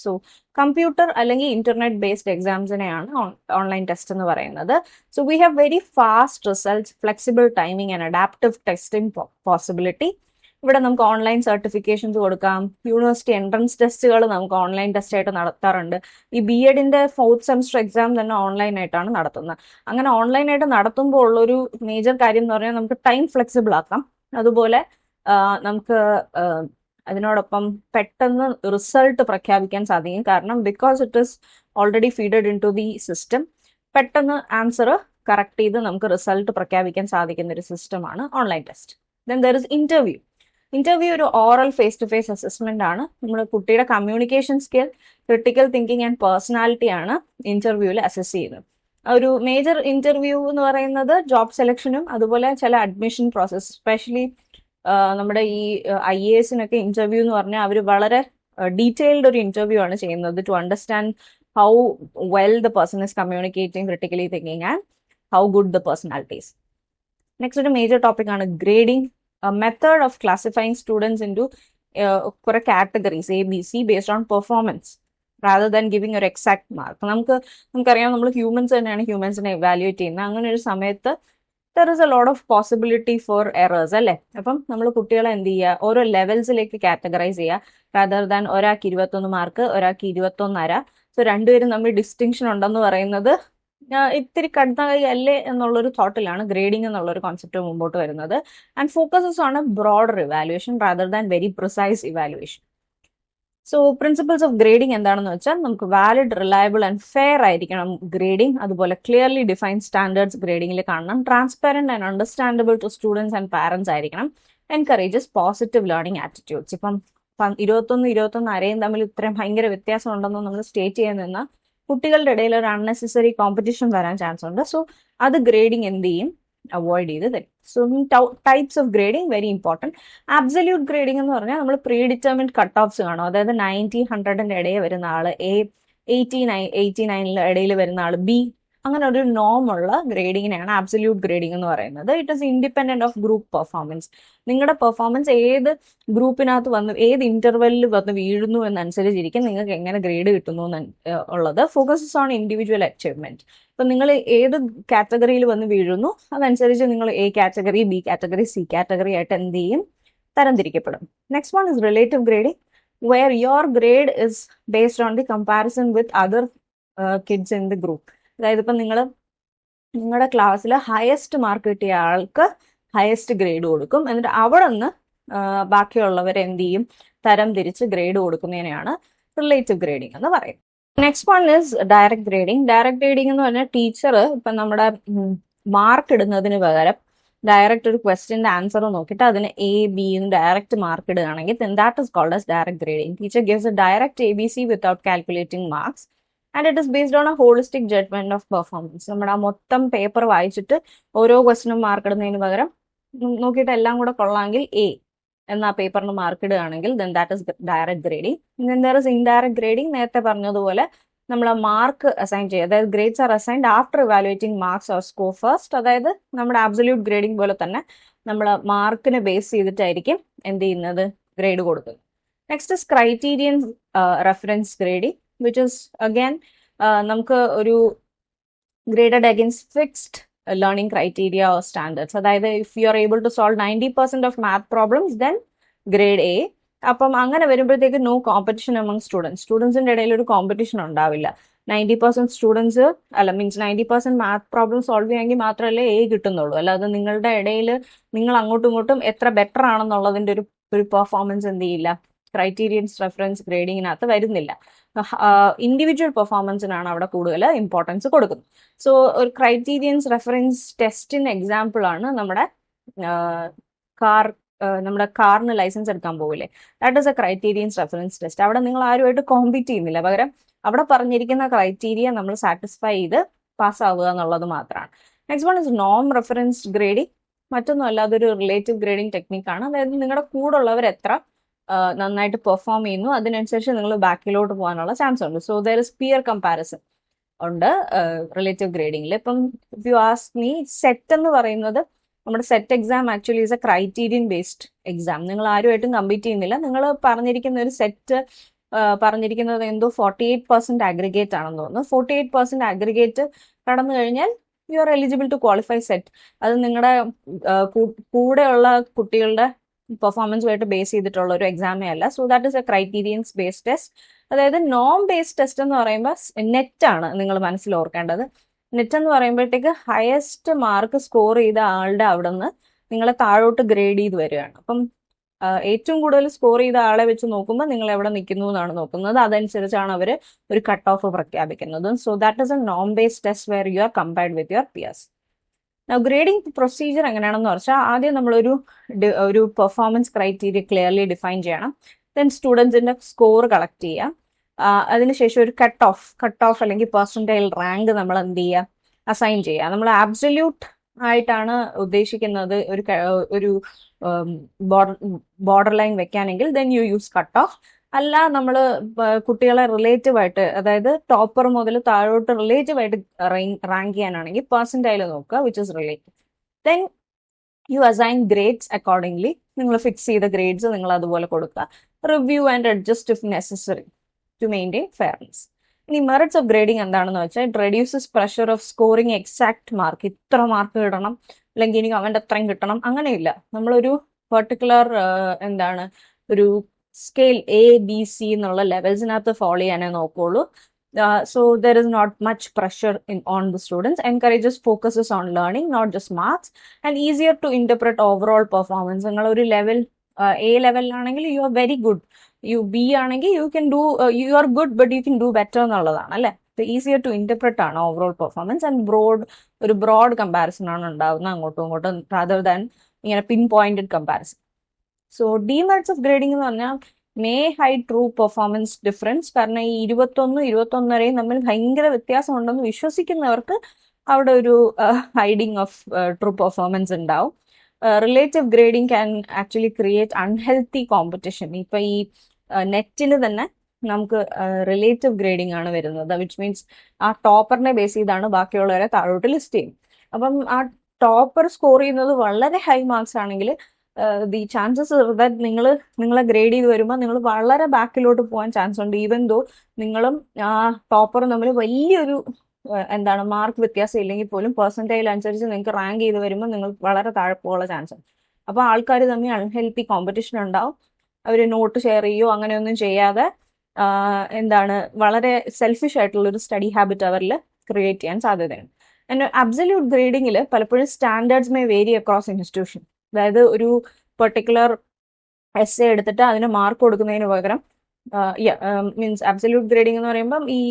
സോ കമ്പ്യൂട്ടർ അല്ലെങ്കിൽ ഇന്റർനെറ്റ് ബേസ്ഡ് എക്സാംസിനെയാണ് ഓൺലൈൻ ടെസ്റ്റ് എന്ന് പറയുന്നത്. So we have very fast results, flexible timing and adaptive testing possibility. ഇവിടെ നമുക്ക് ഓൺലൈൻ സർട്ടിഫിക്കേഷൻസ് കൊടുക്കാം. യൂണിവേഴ്സിറ്റി എൻട്രൻസ് ടെസ്റ്റുകൾ നമുക്ക് ഓൺലൈൻ ടെസ്റ്റ് ആയിട്ട് നടത്താറുണ്ട്. ഈ BEdന്റെ 4th സെമസ്റ്റർ എക്സാം തന്നെ ഓൺലൈൻ ആയിട്ടാണ് നടത്തുന്നത്. അങ്ങനെ ഓൺലൈൻ ആയിട്ട് നടത്തുമ്പോൾ ഉള്ളൊരു മേജർ കാര്യം എന്ന് പറഞ്ഞാൽ നമുക്ക് ടൈം ഫ്ലെക്സിബിൾ ആക്കാം. അതുപോലെ നമുക്ക് അതിനോടൊപ്പം പെട്ടെന്ന് റിസൾട്ട് പ്രഖ്യാപിക്കാൻ സാധിക്കും. കാരണം because it is already feeded into the system, പെട്ടെന്ന് ആൻസർ കറക്റ്റ് ചെയ്ത് നമുക്ക് റിസൾട്ട് പ്രഖ്യാപിക്കാൻ സാധിക്കുന്ന ഒരു സിസ്റ്റമാണ് online test. Then there is interview. Interview ഒരു oral face to face assessment ആണ്. നമ്മുടെ കുട്ടിയുടെ communication skill, critical thinking and personality ആണ് ഇന്റർവ്യൂവിൽ അസസ് ചെയ്യുന്നത്. ഒരു മേജർ ഇന്റർവ്യൂ എന്ന് പറയുന്നത് ജോബ് സെലക്ഷനും അതുപോലെ ചില അഡ്മിഷൻ പ്രോസസ്, സ്പെഷ്യലി നമ്മുടെ ഈ IASനൊക്കെ ഇന്റർവ്യൂ എന്ന് പറഞ്ഞാൽ അവർ വളരെ ഡീറ്റെയിൽഡ് ഒരു ഇന്റർവ്യൂ ആണ് ചെയ്യുന്നത് to understand how well the person is communicating, critically thinking and how good the personalities. Next ഒരു മേജർ ടോപ്പിക് ആണ് grading, method of classifying students into കുറെ categories ABC based on performance rather than giving ഒരു exact mark. നമുക്കറിയാം നമ്മൾ humans തന്നെയാണ് ഹ്യൂമൻസിനെ evaluate ചെയ്യുന്നത്. അങ്ങനെ ഒരു സമയത്ത് there is a lot of possibility four errors അല്ലേ. അപ്പം നമ്മൾ കുട്ടികളെ എന്ത് ചെയ്യുക, ഓരോ ലെവൽസിലേക്ക് കാറ്റഗറൈസ് ചെയ്യുക റാദർ ദാൻ ഒരാൾക്ക് 21 മാർക്ക്, ഒരാൾക്ക് 21.5. സോ രണ്ടുപേരും തമ്മിൽ ഡിസ്റ്റിങ്ഷൻ ഉണ്ടെന്ന് പറയുന്നത് ഇത്തിരി കടന്നായി അല്ലേ എന്നുള്ളൊരു തോട്ടിലാണ് ഗ്രേഡിംഗ് എന്നുള്ളൊരു കോൺസെപ്റ്റ് മുമ്പോട്ട് വരുന്നത്. And focuses on a broader evaluation rather than very precise evaluation. So principles of grading എന്താണെന്ന് വെച്ചാൽ നമുക്ക് വാലിഡ്, റിലയബിൾ ആൻഡ് ഫെയർ ആയിരിക്കണം ഗ്രേഡിംഗ്. അതുപോലെ ക്ലിയർലി ഡിഫൈൻഡ് സ്റ്റാൻഡേർഡ്സ് ഗ്രേഡിംഗിൽ കാണണം. Transparent and understandable to students and parents ആയിരിക്കണം. Encourages positive learning attitudes. ഇപ്പം 21 തമ്മിൽ ഇത്രയും ഭയങ്കര വ്യത്യാസം ഉണ്ടെന്ന് നമ്മൾ സ്റ്റേറ്റ് ചെയ്യാൻ നിന്നാൽ കുട്ടികളുടെ ഇടയിൽ ഒരു അൺനെസസറി കോമ്പറ്റീഷൻ വരാൻ ചാൻസ് ഉണ്ട്. സോ അത് ഗ്രേഡിങ് എന്ത് ചെയ്യും, അവോയ്ഡ് ചെയ്ത് തരും. So types of grading very important. Absolute grading എന്ന് പറഞ്ഞാൽ നമ്മൾ പ്രീ ഡിറ്റർമിൻഡ് കട്ട് ഓഫ്സ് കാണും. അതായത് 90-100 ഇടയിൽ വരുന്ന ആള് എ, 89 ഇടയിൽ വരുന്ന ആള് ബി, അങ്ങനെ ഒരു നോം ഉള്ള ഗ്രേഡിങ്ങിനെയാണ് ആബ്സല്യൂട്ട് ഗ്രേഡിംഗ് എന്ന് പറയുന്നത്. It is independent of group performance. നിങ്ങളുടെ പെർഫോമൻസ് ഏത് ഗ്രൂപ്പിനകത്ത് വന്ന് ഏത് ഇന്റർവെല്ലിൽ വന്ന് വീഴുന്നു എന്നനുസരിച്ചിരിക്കും നിങ്ങൾക്ക് എങ്ങനെ ഗ്രേഡ് കിട്ടുന്നു ഉള്ളത്. Focuses on individual achievement. ഇപ്പൊ നിങ്ങൾ ഏത് കാറ്റഗറിയിൽ വന്ന് വീഴുന്നു അതനുസരിച്ച് നിങ്ങൾ A category, B category, C category ആയിട്ട് എന്ത് ചെയ്യും, തരംതിരിക്കപ്പെടും. Next one is relative grading, where your grade is based on the comparison with other kids in the group. അതായത് ഇപ്പം നിങ്ങളുടെ ക്ലാസ്സിൽ ഹയസ്റ്റ് മാർക്ക് കിട്ടിയ ആൾക്ക് ഹയസ്റ്റ് ഗ്രേഡ് കൊടുക്കും. എന്നിട്ട് അവിടെ നിന്ന് ബാക്കിയുള്ളവർ എന്ത് ചെയ്യും, തരം തിരിച്ച് ഗ്രേഡ് കൊടുക്കുന്നതിനെയാണ് റിലേറ്റീവ് ഗ്രേഡിംഗ് എന്ന് പറയും. Next one is direct grading. Direct grading എന്ന് പറഞ്ഞാൽ ടീച്ചർ ഇപ്പം നമ്മുടെ മാർക്ക് ഇടുന്നതിന് പകരം ഡയറക്റ്റ് ഒരു ക്വസ്റ്റ്യൻ്റെ ആൻസർ നോക്കിയിട്ട് അതിന് എ ബി എന്ന് ഡയറക്റ്റ് മാർക്ക് ഇടുകയാണെങ്കിൽ that is called as direct grading. Teacher gives a direct ABC without calculating marks and it is based on a holistic judgement of performance. നമ്മുടെ ആ മൊത്തം പേപ്പർ വായിച്ചിട്ട് ഓരോ ക്വസ്റ്റിനും മാർക്ക് ഇടുന്നതിന് പകരം നോക്കിയിട്ട് എല്ലാം കൂടെ കൊള്ളാമെങ്കിൽ എ എന്ന ആ പേപ്പറിന് മാർക്ക് ഇടുകയാണെങ്കിൽ then that is direct grading. Then there is indirect grading. നേരത്തെ പറഞ്ഞതുപോലെ നമ്മൾ മാർക്ക് അസൈൻ ചെയ്യുക, അതായത് grades are assigned after evaluating marks or score first. അതായത് നമ്മുടെ ആബ്സല്യൂട്ട് ഗ്രേഡിംഗ് പോലെ തന്നെ നമ്മൾ മാർക്കിനെ ബേസ് ചെയ്തിട്ടായിരിക്കും എന്ത് ചെയ്യുന്നത്, ഗ്രേഡ് കൊടുക്കുന്നത്. Next is criterion reference grading, which is again നമുക്ക് ഒരു graded against fixed learning criteria or standards. അതായത് if you are able to solve 90% of math problems then grade A. അപ്പം അങ്ങനെ വരുമ്പോഴത്തേക്ക് നോ കോമ്പറ്റീഷൻ അമംഗ് സ്റ്റുഡൻസിന്റെ ഇടയിൽ ഒരു competition ഉണ്ടാവില്ല. 90% students means 90% math problem solve ചെയ്യാമെങ്കിൽ മാത്രമല്ലേ എ കിട്ടുന്നുള്ളൂ. അല്ലാതെ നിങ്ങളുടെ ഇടയിൽ നിങ്ങൾ അങ്ങോട്ടും ഇങ്ങോട്ടും എത്ര ബെറ്റർ ആണെന്നുള്ളതിന്റെ ഒരു പെർഫോമൻസ് എന്ത് ചെയ്യില്ല, ക്രൈറ്റീരിയൻസ് റെഫറൻസ് ഗ്രേഡിങ്ങിനകത്ത് വരുന്നില്ല. ഇൻഡിവിജ്വൽ പെർഫോമൻസിനാണ് അവിടെ കൂടുതൽ ഇമ്പോർട്ടൻസ് കൊടുക്കുന്നത്. സോ ഒരു ക്രൈറ്റീരിയൻസ് റെഫറൻസ് ടെസ്റ്റിന് എക്സാമ്പിൾ ആണ് നമ്മുടെ കാറിന് ലൈസൻസ് എടുക്കാൻ പോകില്ലേ, that is a criterions reference test. അവിടെ നിങ്ങൾ ആരുമായിട്ട് കോമ്പീറ്റ് ചെയ്യുന്നില്ല, പകരം അവിടെ പറഞ്ഞിരിക്കുന്ന ക്രൈറ്റീരിയ നമ്മൾ സാറ്റിസ്ഫൈ ചെയ്ത് പാസ്സാവുക എന്നുള്ളത് മാത്രമാണ്. നെക്സ്റ്റ് വൺ ഇസ് നോം റെഫറൻസ് ഗ്രേഡിംഗ്. മറ്റൊന്നുമല്ല, അതൊരു റിലേറ്റീവ് ഗ്രേഡിംഗ് ടെക്നിക്കാണ്. അതായത് നിങ്ങളുടെ കൂടെ ഉള്ളവർ എത്ര നന്നായിട്ട് പെർഫോം ചെയ്യുന്നു അതിനനുസരിച്ച് നിങ്ങൾ ബാക്കിലോട്ട് പോകാനുള്ള ചാൻസ് ഉണ്ട്. So there is peer comparison ഉണ്ട് റിലേറ്റീവ് ഗ്രേഡിംഗിൽ. ഇപ്പം if you ask me, SET എന്ന് പറയുന്നത് നമ്മുടെ SET exam actually is a criterion based exam. നിങ്ങൾ ആരുമായിട്ടും കമ്പീറ്റ് ചെയ്യുന്നില്ല. നിങ്ങൾ പറഞ്ഞിരിക്കുന്ന ഒരു സെറ്റ് പറഞ്ഞിരിക്കുന്നത് എന്തോ 48% അഗ്രിഗേറ്റ് ആണെന്ന് തോന്നുന്നു. 48% അഗ്രിഗേറ്റ് കടന്നു കഴിഞ്ഞാൽ you are eligible to qualify SET. അത് നിങ്ങളുടെ കൂടെയുള്ള കുട്ടികളുടെ പെർഫോമൻസുമായിട്ട് ബേസ് ചെയ്തിട്ടുള്ള ഒരു എക്സാമേ അല്ല. So that is a criterions based test. അതായത് നോം ബേസ്ഡ് ടെസ്റ്റ് എന്ന് പറയുമ്പോൾ നെറ്റ് ആണ് നിങ്ങൾ മനസ്സിൽ ഓർക്കേണ്ടത്. നെറ്റ് എന്ന് പറയുമ്പോഴത്തേക്ക് ഹയസ്റ്റ് മാർക്ക് സ്കോർ ചെയ്ത ആളുടെ അവിടെ നിന്ന് നിങ്ങളെ താഴോട്ട് ഗ്രേഡ് ചെയ്ത് വരികയാണ്. അപ്പം ഏറ്റവും കൂടുതൽ സ്കോർ ചെയ്ത ആളെ വെച്ച് നോക്കുമ്പോൾ നിങ്ങൾ എവിടെ നിൽക്കുന്നു എന്നാണ് നോക്കുന്നത്. അതനുസരിച്ചാണ് അവർ ഒരു കട്ട് ഓഫ് പ്രഖ്യാപിക്കുന്നത്. സോ ദാറ്റ് ഇസ് എ നോം based test where you are compared with your peers. Grading procedure എങ്ങനെയാണെന്ന് വെച്ചാൽ ആദ്യം നമ്മളൊരു പെർഫോമൻസ് ക്രൈറ്റീരിയ ക്ലിയർലി ഡിഫൈൻ ചെയ്യണം. ദെൻ സ്റ്റുഡൻസിന്റെ സ്കോർ കളക്ട് ചെയ്യാം. അതിനുശേഷം ഒരു കട്ട് ഓഫ് അല്ലെങ്കിൽ പെർസെൻറ്റൈൽ റാങ്ക് നമ്മൾ എന്ത് ചെയ്യുക, അസൈൻ ചെയ്യുക. നമ്മൾ ആബ്സല്യൂട്ട് ആയിട്ടാണ് ഉദ്ദേശിക്കുന്നത് ഒരു ബോർഡർ ലൈൻ വെക്കാനെങ്കിൽ then you use cut off. അല്ല, നമ്മൾ കുട്ടികളെ റിലേറ്റീവ് ആയിട്ട്, അതായത് ടോപ്പർ മുതൽ താഴോട്ട് റിലേറ്റീവ് ആയിട്ട് റാങ്ക് ചെയ്യാനാണെങ്കിൽ പെർസെൻറ്റൈൽ നോക്കുക, which is relative. Then you assign grades accordingly. നിങ്ങൾ ഫിക്സ് ചെയ്ത ഗ്രേഡ്സ് നിങ്ങൾ അതുപോലെ കൊടുക്കുക. Review and adjust if necessary to maintain fairness. ഇനി മെറിറ്റ്സ് ഓഫ് ഗ്രേഡിംഗ് എന്താണെന്ന് വെച്ചാൽ it reduces pressure of scoring exact mark. ഇത്ര മാർക്ക് കിട്ടണം അല്ലെങ്കിൽ എനിക്ക് അവൻ്റെ അത്രയും കിട്ടണം, അങ്ങനെയില്ല. നമ്മളൊരു പെർട്ടിക്കുലർ ഒരു സ്കെയിൽ ABC എന്നുള്ള ലെവൽസിനകത്ത് ഫോളോ ചെയ്യാനേ നോക്കുള്ളൂ. So there is not much pressure on the students. Encourages focuses on learning, not just marks, and easier to interpret overall performance. നിങ്ങൾ ഒരു ലെവൽ A ലെവലിലാണെങ്കിൽ you are very good, B ആണെങ്കിൽ you can do, you are good but you can do better എന്നുള്ളതാണ് അല്ലേ. Easier to interpret ആണ് overall performance. And ഒരു broad comparison ആണ് ഉണ്ടാവുന്നത് അങ്ങോട്ടും ഇങ്ങോട്ടും, റാദർ ദാൻ ഇങ്ങനെ pinpointed comparison. So demerits of grading എന്ന് പറഞ്ഞാൽ may hide true performance difference. കാരണം ഈ 21-21 തമ്മിൽ ഭയങ്കര വ്യത്യാസം ഉണ്ടെന്ന് വിശ്വസിക്കുന്നവർക്ക് അവിടെ ഒരു ഹൈഡിങ് ഓഫ് ട്രൂ പെർഫോമൻസ് ഉണ്ടാവും. Relative grading can actually create unhealthy competition. ഇപ്പൊ ഈ നെറ്റിൽ തന്നെ നമുക്ക് റിലേറ്റീവ് ഗ്രേഡിംഗ് ആണ് വരുന്നത്, വിച്ച് മീൻസ് ആ ടോപ്പറിനെ ബേസ് ചെയ്താണ് ബാക്കിയുള്ളവരെ താഴോട്ട് ലിസ്റ്റ് ചെയ്യും. അപ്പം ആ ടോപ്പർ സ്കോർ ചെയ്യുന്നത് വളരെ ഹൈ മാർക്സ് ആണെങ്കിൽ ദി ചാൻസസ് ദാറ്റ് നിങ്ങളെ ഗ്രേഡ് ചെയ്ത് വരുമ്പോൾ നിങ്ങൾ വളരെ ബാക്കിലോട്ട് പോകാൻ ചാൻസ് ഉണ്ട്, ഈവൻ ദോ നിങ്ങളും ആ ടോപ്പറും തമ്മിൽ വലിയൊരു എന്താണ് മാർക്ക് വ്യത്യാസം ഇല്ലെങ്കിൽ പോലും പെർസെൻറ്റേജ് അനുസരിച്ച് നിങ്ങൾക്ക് റാങ്ക് ചെയ്ത് വരുമ്പോൾ നിങ്ങൾ വളരെ താഴെ പോകാനുള്ള ചാൻസ് ഉണ്ട്. അപ്പോൾ ആൾക്കാർ തമ്മിൽ അൺഹെൽത്തി കോമ്പറ്റീഷൻ ഉണ്ടാവും. അവർ നോട്ട് ഷെയർ ചെയ്യോ അങ്ങനെയൊന്നും ചെയ്യാതെ എന്താണ് വളരെ സെൽഫിഷ് ആയിട്ടുള്ള ഒരു സ്റ്റഡി ഹാബിറ്റ് അവരിൽ ക്രിയേറ്റ് ചെയ്യാൻ സാധ്യതയുണ്ട്. ആൻഡ് അബ്സല്യൂട്ട് ഗ്രേഡിങ്ങിൽ പലപ്പോഴും standards may vary across institution. അതായത് ഒരു പെർട്ടിക്കുലർ എസ് എടുത്തിട്ട് അതിന് മാർക്ക് കൊടുക്കുന്നതിന് പകരം മീൻസ് അബ്സല്യൂട്ട് ഗ്രേഡിംഗ് എന്ന് പറയുമ്പം ഈ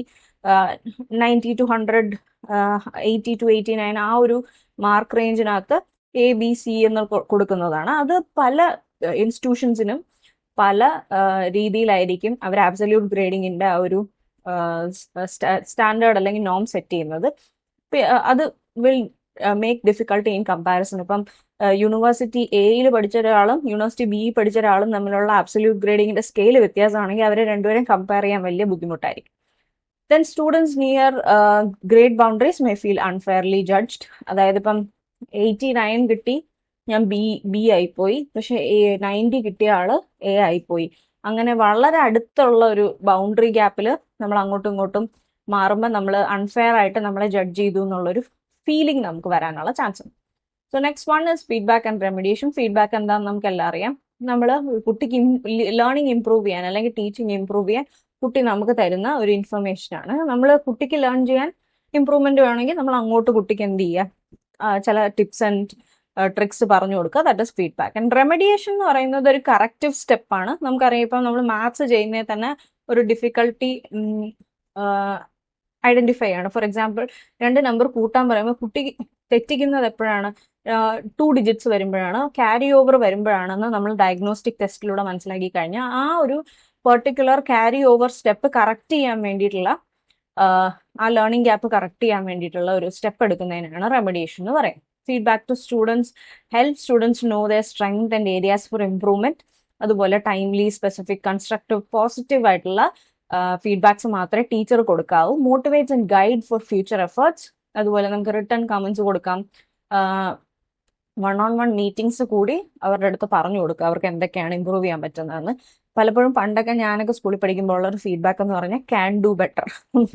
90 to 100, 80 to 89 ആ ഒരു മാർക്ക് റേഞ്ചിനകത്ത് ABC എന്ന് കൊടുക്കുന്നതാണ്. അത് പല ഇൻസ്റ്റിറ്റ്യൂഷൻസിനും പല രീതിയിലായിരിക്കും അവർ ആബ്സല്യൂട്ട് ഗ്രേഡിങ്ങിന്റെ ആ ഒരു സ്റ്റാൻഡേർഡ് അല്ലെങ്കിൽ നോം സെറ്റ് ചെയ്യുന്നത്. അത് will make difficulty in comparison. ഇപ്പം യൂണിവേഴ്സിറ്റി എയിൽ പഠിച്ച ഒരാളും യൂണിവേഴ്സിറ്റി ബി പഠിച്ച ഒരാളും തമ്മിലുള്ള ആബ്സല്യൂട്ട് ഗ്രേഡിങ്ങിന്റെ സ്കെയിൽ വ്യത്യാസമാണെങ്കിൽ അവരെ രണ്ടുപേരും കമ്പയർ ചെയ്യാൻ വലിയ ബുദ്ധിമുട്ടായിരിക്കും. Then students near grade boundaries may feel unfairly judged. അതായത് ഇപ്പം 89 കിട്ടി, ഞാൻ ബി ആയിപ്പോയി, പക്ഷെ 90 കിട്ടിയ ആള് എ ആയിപ്പോയി. അങ്ങനെ വളരെ അടുത്തുള്ള ഒരു ബൗണ്ടറി ഗ്യാപ്പിൽ നമ്മൾ അങ്ങോട്ടും ഇങ്ങോട്ടും മാറുമ്പോൾ നമ്മൾ അൺഫെയർ ആയിട്ട് നമ്മളെ ജഡ്ജ് ചെയ്തു എന്നുള്ളൊരു ഫീലിംഗ് നമുക്ക് വരാനുള്ള ചാൻസ് ഉണ്ട്. So next one is feedback and remediation. Feedback എന്താണെന്ന് നമുക്ക് എല്ലാം അറിയാം. നമ്മൾ കുട്ടിക്ക് ലേണിംഗ് ഇംപ്രൂവ് ചെയ്യാൻ അല്ലെങ്കിൽ ടീച്ചിങ് ഇംപ്രൂവ് ചെയ്യാൻ കുട്ടി നമുക്ക് തരുന്ന ഒരു ഇൻഫർമേഷൻ ആണ്. നമ്മൾ കുട്ടിക്ക് ലേൺ ചെയ്യാൻ ഇംപ്രൂവ്മെന്റ് വേണമെങ്കിൽ നമ്മൾ അങ്ങോട്ട് കുട്ടിക്ക് എന്ത് ചെയ്യുക, ചില ടിപ്സ് ആൻഡ് ട്രിക്സ് പറഞ്ഞു കൊടുക്കുക. That is feedback. And remediation എന്ന് പറയുന്നത് ഒരു കറക്റ്റീവ് സ്റ്റെപ്പാണ്. നമുക്കറിയാം ഇപ്പം നമ്മൾ മാത്സ് ചെയ്യുന്നതിൽ തന്നെ ഒരു ഡിഫിക്കൽട്ടി ഐഡന്റിഫൈ ആണ്. ഫോർ എക്സാമ്പിൾ 2 നമ്പർ കൂട്ടാൻ പറയുമ്പോൾ കുട്ടി തെറ്റിക്കുന്നത് എപ്പോഴാണ്, 2 ഡിജിറ്റ്സ് വരുമ്പോഴാണ്, ക്യാരി ഓവർ വരുമ്പോഴാണെന്ന് നമ്മൾ ഡയഗ്നോസ്റ്റിക് ടെസ്റ്റിലൂടെ മനസ്സിലാക്കി കഴിഞ്ഞാൽ ആ ഒരു particular carry over step correct ചെയ്യാൻ വേണ്ടിയിട്ടുള്ള ആ ലേണിംഗ് ഗ്യാപ്പ് കറക്റ്റ് ചെയ്യാൻ വേണ്ടിയിട്ടുള്ള ഒരു സ്റ്റെപ്പ് എടുക്കുന്നതിനാണ് റെമഡിയേഷൻ എന്ന് പറയുന്നത്. Feedback to students help students know their strength and areas for improvement. അതുപോലെ ടൈംലി, സ്പെസിഫിക്, കൺസ്ട്രക്റ്റീവ്, പോസിറ്റീവ് ആയിട്ടുള്ള ഫീഡ്ബാക്സ് മാത്രമേ ടീച്ചർ കൊടുക്കാവൂ. Motivates and guide for future efforts. അതുപോലെ നമുക്ക് റിട്ടേൺ കമന്റ്സ് കൊടുക്കാം. 1-on-1 മീറ്റിംഗ്സ് കൂടി അവരുടെ അടുത്ത് പറഞ്ഞു കൊടുക്കുക അവർക്ക് എന്തൊക്കെയാണ് ഇമ്പ്രൂവ് ചെയ്യാൻ പറ്റുന്നതെന്ന്. പലപ്പോഴും പണ്ടൊക്കെ ഞാനൊക്കെ സ്കൂളിൽ പഠിക്കുമ്പോൾ ഉള്ള ഒരു ഫീഡ്ബാക്ക് എന്ന് പറഞ്ഞാൽ ക്യാൻ ഡു ബെറ്റർ.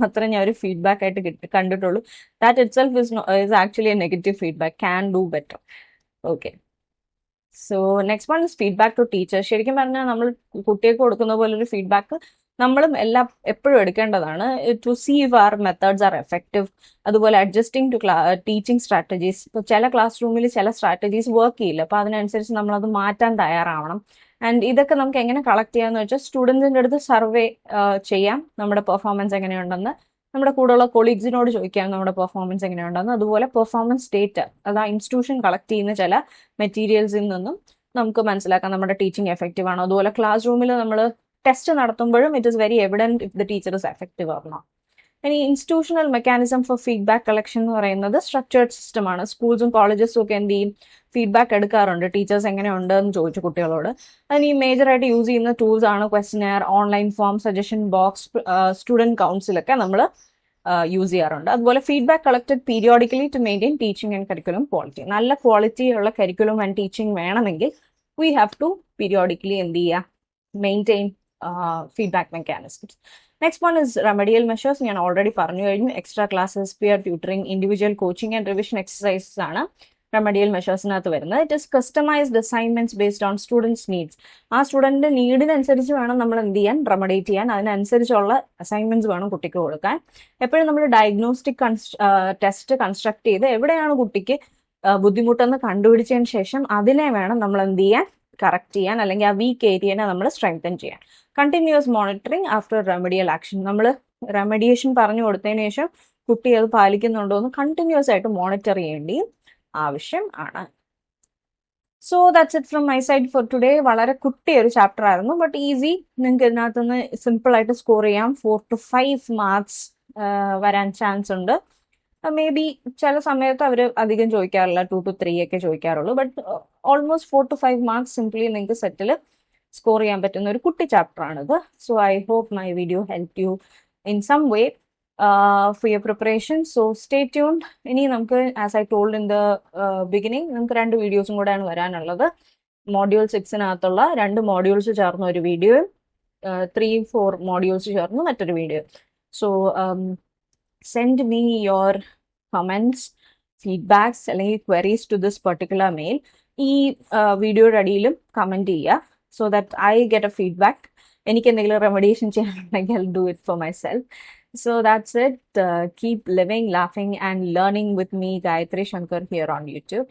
അത്രേ ഞാൻ ഒരു ഫീഡ്ബാക്ക് ആയിട്ട് കണ്ടിട്ടുള്ളൂ. That itself is actually a negative feedback. Can do better. Okay, so next one is feedback to teacher. ശരിക്കും പറഞ്ഞാൽ നമ്മൾ കുട്ടികൾക്ക് കൊടുക്കുന്ന പോലെ ഒരു ഫീഡ്ബാക്ക് നമ്മളും എപ്പോഴും എടുക്കേണ്ടതാണ്. To see if our methods are effective. അതുപോലെ അഡ്ജസ്റ്റിംഗ് ടു ടീച്ചിങ് സ്ട്രാറ്റജീസ്. ഇപ്പോൾ ചില ക്ലാസ് റൂമിൽ ചില സ്ട്രാറ്റജീസ് വർക്ക് ചെയ്യില്ല, അപ്പോൾ അതിനനുസരിച്ച് നമ്മളത് മാറ്റാൻ തയ്യാറാവണം. ആൻഡ് ഇതൊക്കെ നമുക്ക് എങ്ങനെ കളക്ട് ചെയ്യാന്ന് വെച്ചാൽ സ്റ്റുഡൻസിന്റെ അടുത്ത് സർവേ ചെയ്യാം നമ്മുടെ പെർഫോമൻസ് എങ്ങനെയുണ്ടെന്ന്, നമ്മുടെ കൂടെയുള്ള കൊളീഗ്സിനോട് ചോദിക്കാം നമ്മുടെ പെർഫോമൻസ് എങ്ങനെയുണ്ടെന്ന്. അതുപോലെ പെർഫോമൻസ് ഡേറ്റ, അത് ആ ഇൻസ്റ്റിറ്റ്യൂഷൻ കളക്ട് ചെയ്യുന്ന ചില മെറ്റീരിയൽസിൽ നിന്നും നമുക്ക് മനസ്സിലാക്കാം നമ്മുടെ ടീച്ചിങ് എഫക്റ്റീവ് ആണോ. അതുപോലെ ക്ലാസ് റൂമിൽ നമ്മൾ ടെസ്റ്റ് നടത്തുമ്പോഴും it is very evident if the teacher is effective or not. ഇനി institutional mechanism for feedback collection എന്ന് പറയുന്നത് സ്ട്രക്ചേർഡ് സിസ്റ്റമാണ്. സ്കൂൾസും കോളേജസും ഒക്കെ എന്ത് ചെയ്യും, ഫീഡ്ബാക്ക് എടുക്കാറുണ്ട് ടീച്ചേഴ്സ് എങ്ങനെയുണ്ട് എന്ന് ചോദിച്ചു കുട്ടികളോട്. അതിന് ഈ മേജറായിട്ട് യൂസ് ചെയ്യുന്ന ടൂൾസ് ആണ് questionnaire, online form, suggestion box, student കൗൺസിലൊക്കെ നമ്മൾ യൂസ് ചെയ്യാറുണ്ട്. അതുപോലെ feedback collected periodically to maintain teaching and curriculum quality. നല്ല ക്വാളിറ്റി ഉള്ള കരിക്കുലം ആൻഡ് ടീച്ചിങ് വേണമെങ്കിൽ വി ഹാവ് ടു പീരിയോഡിക്കലി എന്ത് ചെയ്യുക, maintain feedback mechanisms. Next one is remedial measures. ഞാൻ ഓൾറെഡി പറഞ്ഞു കഴിഞ്ഞു. Extra classes, peer tutoring, individual coaching and revision exercises ആണ് remedial മെഷേഴ്സിനകത്ത് വരുന്നത്. It is customised assignments based on students needs. ആ സ്റ്റുഡന്റിന്റെ നീഡിനനുസരിച്ച് വേണം നമ്മൾ എന്ത് ചെയ്യാൻ, റെമഡിയേറ്റ് ചെയ്യാൻ. അതിനനുസരിച്ചുള്ള അസൈൻമെന്റ്സ് വേണം കുട്ടിക്ക് കൊടുക്കാൻ. എപ്പോഴും നമ്മൾ ഡയഗ്നോസ്റ്റിക് ടെസ്റ്റ് കൺസ്ട്രക്ട് ചെയ്ത് എവിടെയാണ് കുട്ടിക്ക് ബുദ്ധിമുട്ടെന്ന് കണ്ടുപിടിച്ചതിന് ശേഷം അതിനെ വേണം നമ്മൾ എന്ത് ചെയ്യാൻ, കറക്റ്റ് ചെയ്യാൻ, അല്ലെങ്കിൽ ആ വീക്ക് ഏരിയനെ നമ്മൾ സ്ട്രെങ്തൻ ചെയ്യാൻ. Continuous monitoring after remedial action. നമ്മൾ റെമഡിയേഷൻ പറഞ്ഞു കൊടുത്തതിന് ശേഷം കുട്ടി അത് പാലിക്കുന്നുണ്ടോ എന്ന് കണ്ടിന്യൂസ് ആയിട്ട് മോണിറ്റർ ചെയ്യേണ്ടിയും ആവശ്യം ആണ്. So that's it from my side for today. വളരെ കുട്ടിയൊരു ചാപ്റ്റർ ആയിരുന്നു, ബട്ട് ഈസി. നിങ്ങൾക്ക് ഇതിനകത്തുനിന്ന് സിമ്പിൾ ആയിട്ട് സ്കോർ ചെയ്യാം. 4 to 5 മാർക്സ് വരാൻ ചാൻസ് ഉണ്ട്. മേ ബി ചില സമയത്ത് അവർ അധികം ചോദിക്കാറില്ല, 2 to 3 ഒക്കെ ചോദിക്കാറുള്ളൂ. But almost 4 to 5 marks simply നിങ്ങൾക്ക് സെറ്റിൽ സ്കോർ ചെയ്യാൻ പറ്റുന്ന ഒരു കുട്ടി ചാപ്റ്റർ ആണിത്. So I hope my video help you in some way for your preparation. So stay tuned. ഇനി നമുക്ക്, as I told in the beginning, നമുക്ക് 2 വീഡിയോസും കൂടെയാണ് വരാനുള്ളത്. മോഡ്യൂൾ 6-നകത്തുള്ള 2 മോഡ്യൂൾസ് ചേർന്ന ഒരു വീഡിയോ, 3-4 മോഡ്യൂൾസ് ചേർന്ന് മറ്റൊരു video. So send me your comments, feedbacks അല്ലെങ്കിൽ queries to this particular mail. ഈ വീഡിയോയുടെ അടിയിലും കമൻറ്റ് ചെയ്യുക, so that I get A feedback. എനിക്ക് എന്തെങ്കിലും remediation ചെയ്യാനുണ്ടെങ്കിൽ I'll do it for myself. So that's it. Keep living, laughing and learning with me, Gayatri Shankar, here on YouTube.